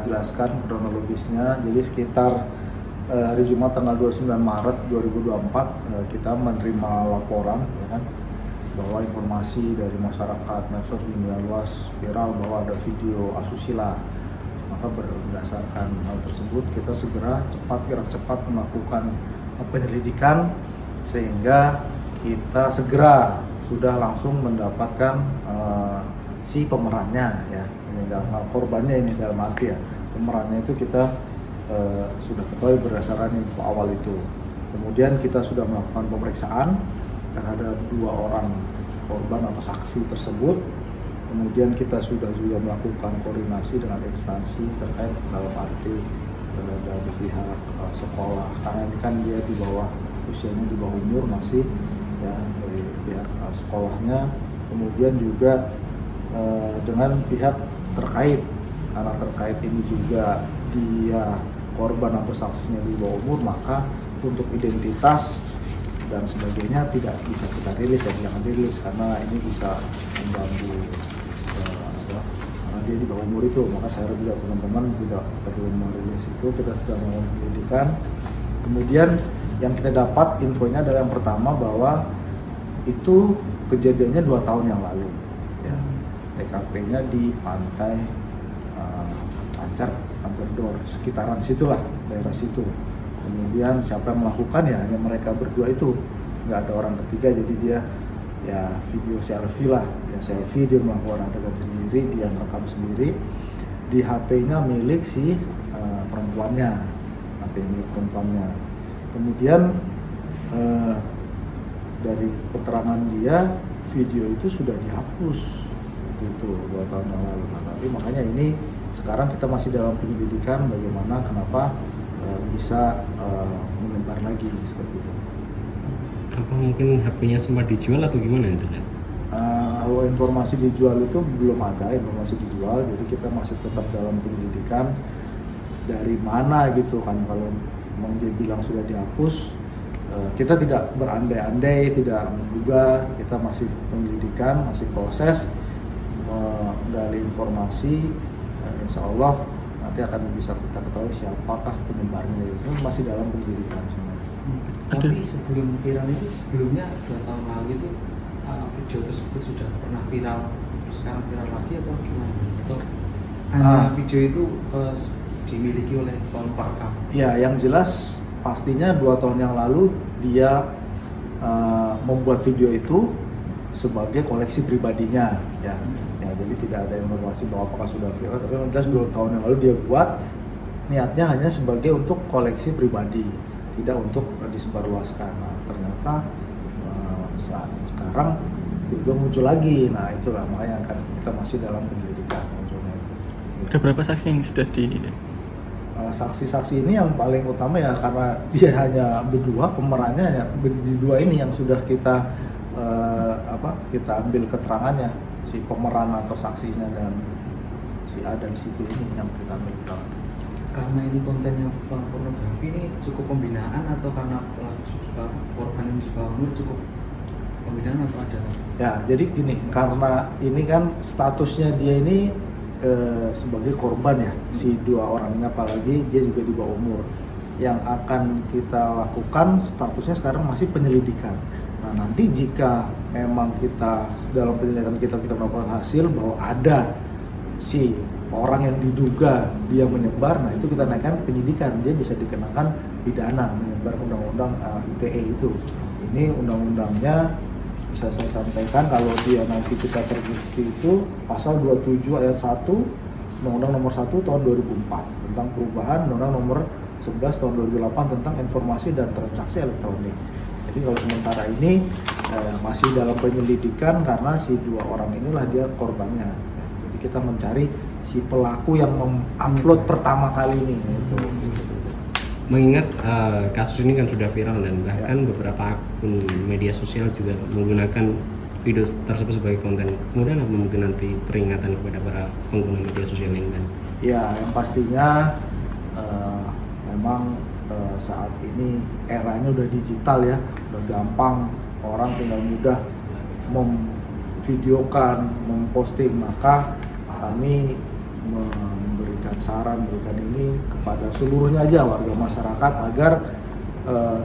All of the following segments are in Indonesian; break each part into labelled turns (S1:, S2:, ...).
S1: jelaskan kronologisnya. Jadi sekitar hari Jumat tanggal 29 Maret 2024 kita menerima laporan ya kan, bahwa informasi dari masyarakat medsos dunia luas viral bahwa ada video asusila. Maka berdasarkan hal tersebut kita segera gerak cepat melakukan penyelidikan, sehingga kita segera sudah langsung mendapatkan si pemerannya ya. Ini dalam korbannya, ini dalam arti ya pemerannya itu kita sudah ketahui berdasarkan info awal itu. Kemudian kita sudah melakukan pemeriksaan terhadap 2 orang korban atau saksi tersebut. Kemudian kita sudah juga melakukan koordinasi dengan instansi terkait dalam arti dari pihak sekolah, karena ini kan dia di bawah usianya, di bawah umur masih ya, dari pihak sekolahnya. Kemudian juga dengan pihak terkait, karena terkait ini juga dia korban atau saksinya di bawah umur, maka untuk identitas dan sebagainya tidak bisa kita rilis dan jangan rilis, karena ini bisa mengganggu karena dia di bawah umur itu. Maka saya juga teman-teman tidak perlu merilis itu. Kita sudah melakukan penyelidikan. Kemudian yang kita dapat infonya adalah yang pertama bahwa itu kejadiannya 2 tahun yang lalu ya. TKP-nya di pantai Pancerdor, sekitaran situlah, daerah situ. Kemudian siapa yang melakukan ya hanya mereka berdua itu, nggak ada orang ketiga. Jadi dia ya video selfie lah, ya selfie, dia melakukan adegan sendiri, dia rekam sendiri di HP-nya milik si perempuannya, HP milik perempuannya. Kemudian dari keterangan dia, video itu sudah dihapus itu 2 tahun yang lalu. Nah, tapi makanya ini sekarang kita masih dalam penyelidikan bagaimana kenapa bisa menyebar lagi seperti itu.
S2: Apa mungkin HP-nya sempat dijual atau gimana itu kan?
S1: Kalau informasi dijual itu belum ada informasi dijual, jadi kita masih tetap dalam penyelidikan dari mana gitu kan. Kalau mau dia bilang sudah dihapus, kita tidak berandai-andai, tidak menduga, kita masih penyelidikan, masih proses menggali informasi. Insya Allah nanti akan bisa kita ketahui siapakah penyebarnya, itu masih dalam penyelidikan.
S3: Tapi sebelum viral itu, sebelumnya 2 tahun lalu itu video tersebut sudah pernah viral, terus sekarang viral lagi atau gimana? Atau hanya video itu dimiliki oleh kelompok kamu? Ya, yang jelas pastinya 2 tahun yang lalu dia membuat video itu sebagai koleksi pribadinya ya. Jadi tidak ada informasi bahwa apakah sudah viral, tapi yang jelas 2 tahun yang lalu dia buat, niatnya hanya sebagai untuk koleksi pribadi, tidak untuk disebarluaskan. Nah, ternyata sekarang juga muncul lagi. Nah, itulah makanya kan kita masih dalam penyelidikan munculnya itu.
S4: Ada berapa saksi yang sudah
S1: saksi-saksi ini yang paling utama ya, karena dia hanya berdua, pemerannya hanya berdua ini yang sudah kita kita ambil keterangannya, si pemeran atau saksinya dan si A dan si B ini yang kita ambil keterangan.
S3: Karena ini kontennya pornografi, ini cukup pembinaan atau karena korban yang di bawah umur cukup pembinaan atau ada?
S1: Ya, jadi gini, karena ini kan statusnya dia ini sebagai korban ya, si 2 orang ini, apalagi dia juga di bawah umur. Yang akan kita lakukan statusnya sekarang masih penyelidikan. Nah, nanti jika memang kita dalam penyelidikan kita mendapatkan hasil bahwa ada si orang yang diduga dia menyebar, nah itu kita naikkan penyidikan, dia bisa dikenakan pidana menyebar undang-undang ITE itu. Ini undang-undangnya bisa saya sampaikan, kalau dia nanti kita terbukti itu pasal 27 ayat 1 Undang-Undang nomor 1 tahun 2004 tentang perubahan Undang-Undang nomor 11 tahun 2008 tentang informasi dan transaksi elektronik. Jadi kalau sementara ini masih dalam penyelidikan karena si 2 orang inilah dia korbannya. Jadi kita mencari si pelaku yang mengupload pertama kali ini.
S2: Mengingat kasus ini kan sudah viral dan bahkan beberapa akun media sosial juga menggunakan video tersebut sebagai konten. Kemudian apa mungkin nanti peringatan kepada para pengguna media sosial ini?
S1: Ya, yang pastinya memang saat ini eranya udah digital ya, udah gampang, orang tinggal mudah memvideokan, memposting. Maka kami memberikan berikan saran, berikan ini kepada seluruhnya aja warga masyarakat agar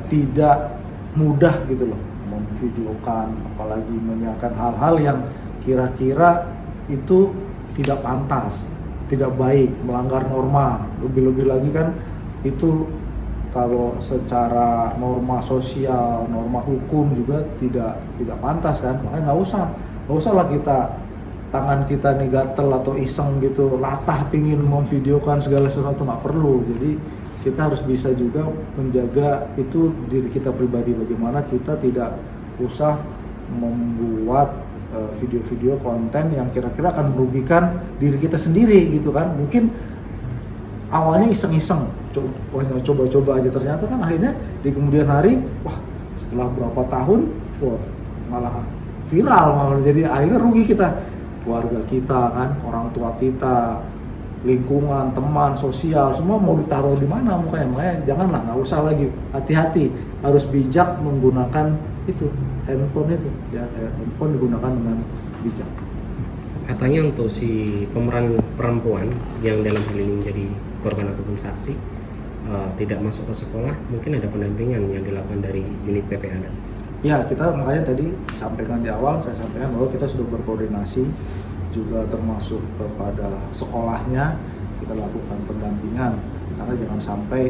S1: tidak mudah gitu loh memvideokan, apalagi menyiarkan hal-hal yang kira-kira itu tidak pantas, tidak baik, melanggar norma. Lebih-lebih lagi kan itu kalau secara norma sosial, norma hukum juga tidak pantas kan. Makanya nggak usah lah tangan kita nih gatel atau iseng gitu, latah pingin memvideokan segala sesuatu, nggak perlu. Jadi kita harus bisa juga menjaga itu diri kita pribadi, bagaimana kita tidak usah membuat video-video konten yang kira-kira akan merugikan diri kita sendiri gitu kan. Mungkin awalnya iseng-iseng, coba-coba aja, ternyata kan akhirnya di kemudian hari, wah setelah berapa tahun, wah malah viral, malah jadi akhirnya rugi kita, keluarga kita kan, orang tua kita, lingkungan, teman, sosial, semua mau ditaruh di mana mukanya. Makanya janganlah, nggak usah lagi, hati-hati, harus bijak menggunakan itu handphone itu ya, handphone digunakan dengan bijak.
S2: Katanya untuk si pemeran perempuan yang dalam hal ini menjadi korban ataupun saksi tidak masuk ke sekolah, mungkin ada pendampingan yang dilakukan dari unit PPA.
S1: Ya, kita makanya tadi sampaikan di awal, saya sampaikan bahwa kita sudah berkoordinasi juga termasuk kepada sekolahnya, kita lakukan pendampingan karena jangan sampai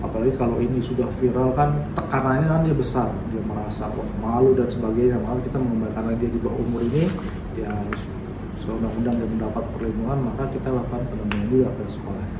S1: apalagi kalau ini sudah viral kan tekanannya kan dia besar, dia merasa malu dan sebagainya. Maka kita mengembalikan, karena dia di bawah umur ini, dia harus sesuai undang-undang dan mendapat perlindungan, maka kita lakukan pendampingan juga ke sekolahnya.